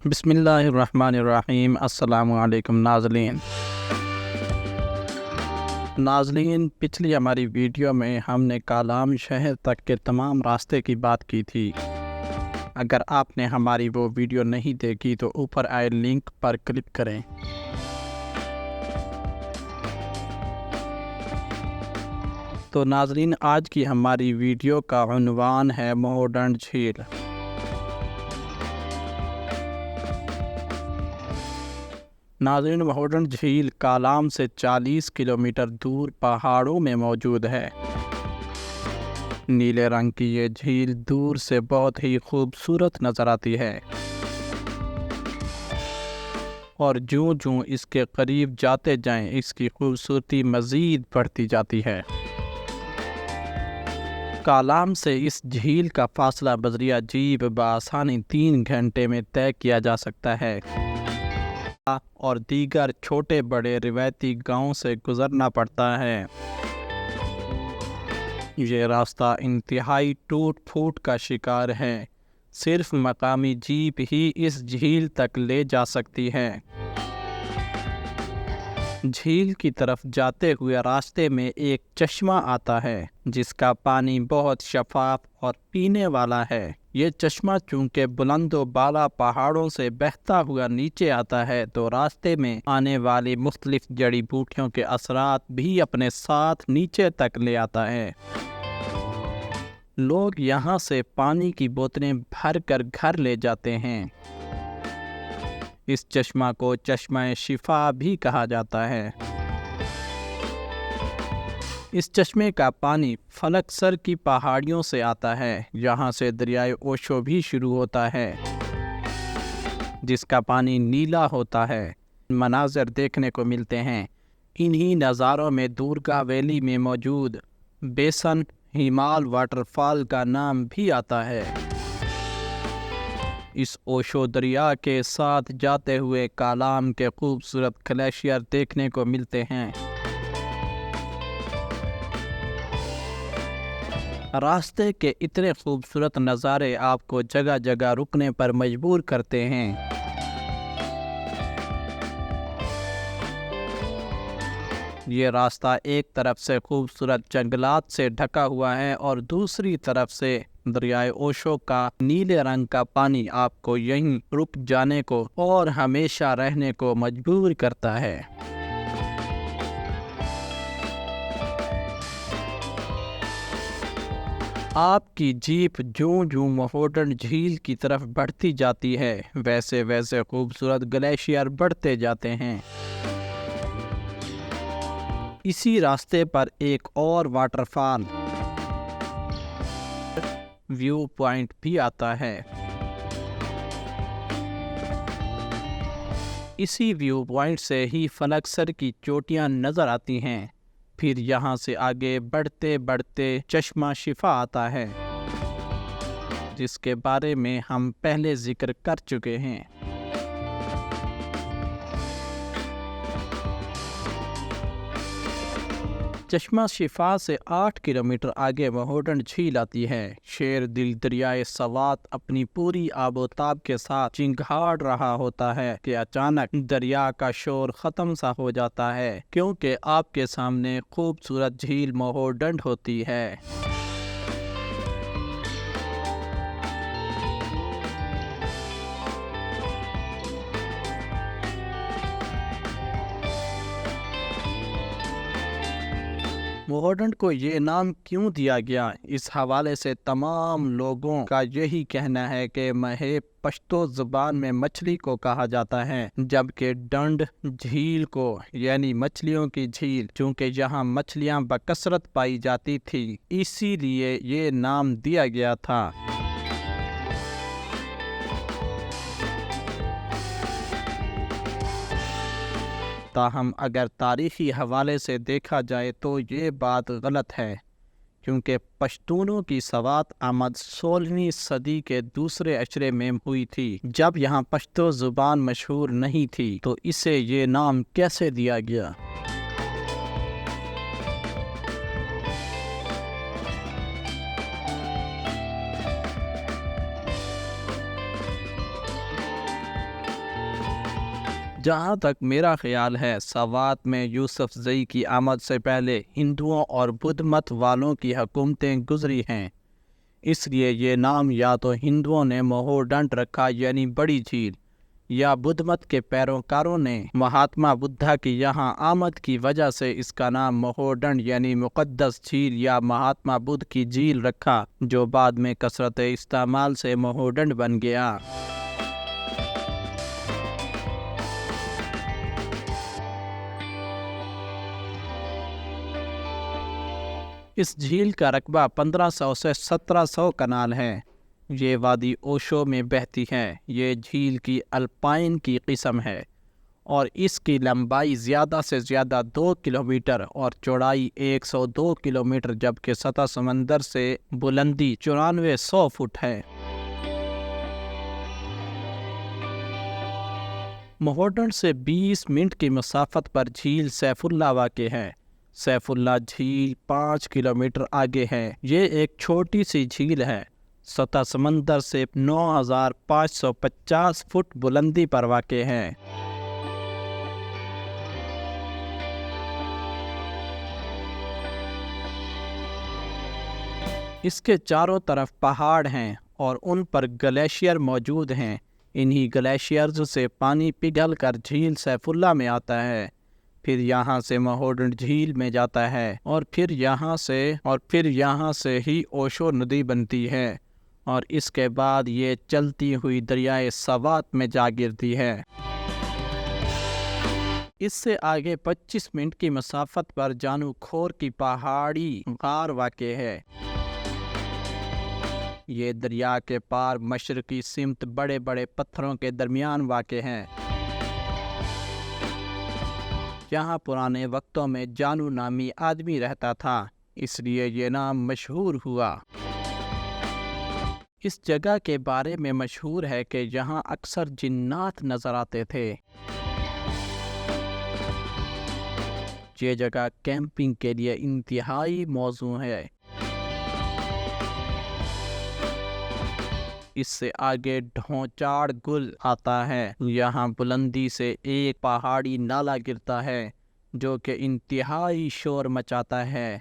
بسم اللہ الرحمن الرحیم۔ السلام علیکم ناظرین، پچھلی ہماری ویڈیو میں ہم نے کالام شہر تک کے تمام راستے کی بات کی تھی۔ اگر آپ نے ہماری وہ ویڈیو نہیں دیکھی تو اوپر آئے لنک پر کلک کریں۔ تو ناظرین، آج کی ہماری ویڈیو کا عنوان ہے مہوڈنڈ جھیل۔ ناظرین، مہوڈنڈ جھیل کالام سے 40 کلومیٹر دور پہاڑوں میں موجود ہے۔ نیلے رنگ کی یہ جھیل دور سے بہت ہی خوبصورت نظر آتی ہے، اور جوں اس کے قریب جاتے جائیں اس کی خوبصورتی مزید بڑھتی جاتی ہے۔ کالام سے اس جھیل کا فاصلہ بذریعہ جیپ بآسانی 3 گھنٹے میں طے کیا جا سکتا ہے، اور دیگر چھوٹے بڑے روایتی گاؤں سے گزرنا پڑتا ہے۔ یہ راستہ انتہائی ٹوٹ پھوٹ کا شکار ہے، صرف مقامی جیپ ہی اس جھیل تک لے جا سکتی ہے۔ جھیل کی طرف جاتے ہوئے راستے میں ایک چشمہ آتا ہے جس کا پانی بہت شفاف اور پینے والا ہے۔ یہ چشمہ چونکہ بلند و بالا پہاڑوں سے بہتا ہوا نیچے آتا ہے تو راستے میں آنے والی مختلف جڑی بوٹیوں کے اثرات بھی اپنے ساتھ نیچے تک لے آتا ہے۔ لوگ یہاں سے پانی کی بوتلیں بھر کر گھر لے جاتے ہیں۔ اس چشمہ کو چشمہ شفا بھی کہا جاتا ہے۔ اس چشمے کا پانی فلک سر کی پہاڑیوں سے آتا ہے، یہاں سے دریائے اوشو بھی شروع ہوتا ہے جس کا پانی نیلا ہوتا ہے۔ مناظر دیکھنے کو ملتے ہیں۔ انہی نظاروں میں دورگا ویلی میں موجود بیسن ہیمال واٹر فال کا نام بھی آتا ہے۔ اس اوشو دریا کے ساتھ جاتے ہوئے کالام کے خوبصورت گلیشیئر دیکھنے کو ملتے ہیں۔ راستے کے اتنے خوبصورت نظارے آپ کو جگہ جگہ رکنے پر مجبور کرتے ہیں۔ یہ راستہ ایک طرف سے خوبصورت جنگلات سے ڈھکا ہوا ہے اور دوسری طرف سے دریائے اوشو کا نیلے رنگ کا پانی آپ کو یہیں رک جانے کو اور ہمیشہ رہنے کو مجبور کرتا ہے۔ آپ کی جیپ جوں مہوڈنڈ جھیل کی طرف بڑھتی جاتی ہے ویسے خوبصورت گلیشیئر بڑھتے جاتے ہیں۔ اسی راستے پر ایک اور واٹر فال ویو پوائنٹ بھی آتا ہے۔ اسی ویو پوائنٹ سے ہی فلک سر کی چوٹیاں نظر آتی ہیں۔ پھر یہاں سے آگے بڑھتے چشمہ شفا آتا ہے جس کے بارے میں ہم پہلے ذکر کر چکے ہیں۔ چشمہ شفا سے 8 کلومیٹر آگے مہوڈنڈ جھیل آتی ہے۔ شیر دل دریائے سوات اپنی پوری آب و تاب کے ساتھ چنگھاڑ رہا ہوتا ہے کہ اچانک دریا کا شور ختم سا ہو جاتا ہے، کیونکہ آپ کے سامنے خوبصورت جھیل مہوڈنڈ ہوتی ہے۔ مہوڈنڈ کو یہ نام کیوں دیا گیا؟ اس حوالے سے تمام لوگوں کا یہی کہنا ہے کہ مہے پشتو زبان میں مچھلی کو کہا جاتا ہے، جبکہ ڈنڈ جھیل کو یعنی مچھلیوں کی جھیل، چونکہ یہاں مچھلیاں بکثرت پائی جاتی تھی اسی لیے یہ نام دیا گیا تھا۔ تاہم اگر تاریخی حوالے سے دیکھا جائے تو یہ بات غلط ہے، کیونکہ پشتونوں کی سوات آمد 16ویں صدی کے دوسرے اشرے میں ہوئی تھی، جب یہاں پشتو زبان مشہور نہیں تھی، تو اسے یہ نام کیسے دیا گیا؟ جہاں تک میرا خیال ہے، سوات میں یوسف زئی کی آمد سے پہلے ہندوؤں اور بدھ مت والوں کی حکومتیں گزری ہیں، اس لیے یہ نام یا تو ہندوؤں نے مہوڈنٹ رکھا یعنی بڑی جھیل، یا بدھ مت کے پیروکاروں نے مہاتما بدھا کی یہاں آمد کی وجہ سے اس کا نام مہوڈنٹ یعنی مقدس جھیل یا مہاتما بدھ کی جھیل رکھا، جو بعد میں کثرت استعمال سے مہوڈنٹ بن گیا۔ اس جھیل کا رقبہ 1500 سے 1700 کنال ہے۔ یہ وادی اوشو میں بہتی ہے۔ یہ جھیل کی الپائن کی قسم ہے اور اس کی لمبائی زیادہ سے زیادہ 2 کلومیٹر اور چوڑائی 102 کلومیٹر، جبکہ سطح سمندر سے بلندی 9400 فٹ ہے۔ مہوڈنٹ سے 20 منٹ کی مسافت پر جھیل سیف اللہ واقع ہے۔ سیف اللہ جھیل 5 کلومیٹر آگے ہے۔ یہ ایک چھوٹی سی جھیل ہے، سطح سمندر سے 9550 فٹ بلندی پر واقع ہے۔ اس کے چاروں طرف پہاڑ ہیں اور ان پر گلیشیئر موجود ہیں۔ انہی گلیشیئرز سے پانی پگھل کر جھیل سیف اللہ میں آتا ہے، پھر یہاں سے مہوڈنٹ جھیل میں جاتا ہے اور پھر یہاں سے ہی اوشو ندی بنتی ہے اور اس کے بعد یہ چلتی ہوئی دریائے سوات میں جا گرتی ہے۔ اس سے آگے 25 منٹ کی مسافت پر جانو کھور کی پہاڑی غار واقع ہے۔ یہ دریا کے پار مشرقی سمت بڑے بڑے پتھروں کے درمیان واقع ہے۔ یہاں پرانے وقتوں میں جانو نامی آدمی رہتا تھا، اس لیے یہ نام مشہور ہوا۔ اس جگہ کے بارے میں مشہور ہے کہ یہاں اکثر جنات نظر آتے تھے۔ یہ جگہ کیمپنگ کے لیے انتہائی موزوں ہے۔ اس سے آگے ڈھونچاڑ گل آتا ہے۔ یہاں بلندی سے ایک پہاڑی نالا گرتا ہے جو کہ انتہائی شور مچاتا ہے۔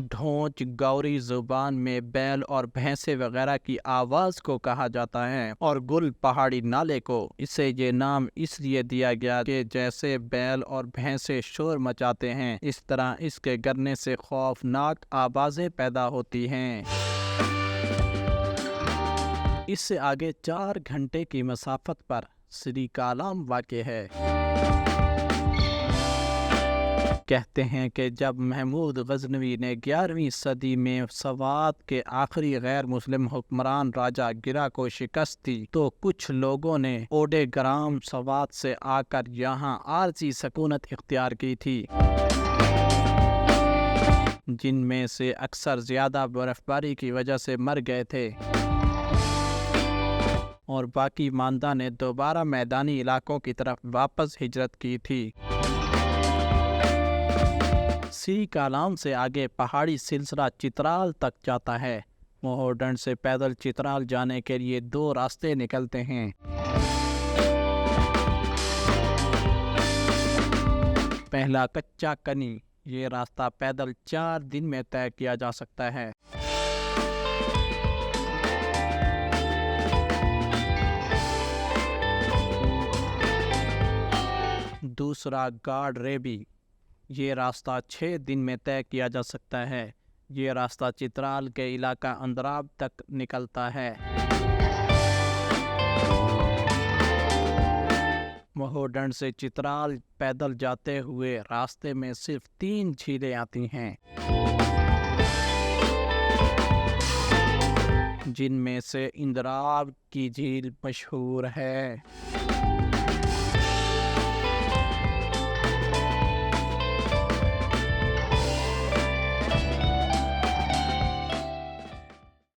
ڈھونچ گوری زبان میں بیل اور بھینسے وغیرہ کی آواز کو کہا جاتا ہے اور گل پہاڑی نالے کو۔ اسے یہ نام اس لیے دیا گیا کہ جیسے بیل اور بھینسے شور مچاتے ہیں، اس طرح اس کے گرنے سے خوفناک آوازیں پیدا ہوتی ہیں۔ اس سے آگے 4 گھنٹے کی مسافت پر سری کالام واقع ہے۔ کہتے ہیں کہ جب محمود غزنوی نے 11ویں صدی میں سوات کے آخری غیر مسلم حکمران راجہ گرا کو شکست دی تو کچھ لوگوں نے اوڈے گرام سوات سے آ کر یہاں عارضی سکونت اختیار کی تھی، جن میں سے اکثر زیادہ برف باری کی وجہ سے مر گئے تھے اور باقی ماندہ نے دوبارہ میدانی علاقوں کی طرف واپس ہجرت کی تھی۔ سری کالام سے آگے پہاڑی سلسلہ چترال تک جاتا ہے۔ مہوڈنٹ سے پیدل چترال جانے کے لیے 2 راستے نکلتے ہیں۔ پہلا کچا کنی، یہ راستہ پیدل 4 دن میں طے کیا جا سکتا ہے۔ دوسرا گاڑ ریبی، یہ راستہ 6 دن میں طے کیا جا سکتا ہے۔ یہ راستہ چترال کے علاقہ اندراب تک نکلتا ہے۔ مہوڈنٹ سے چترال پیدل جاتے ہوئے راستے میں صرف 3 جھیلیں آتی ہیں، جن میں سے اندراب کی جھیل مشہور ہے۔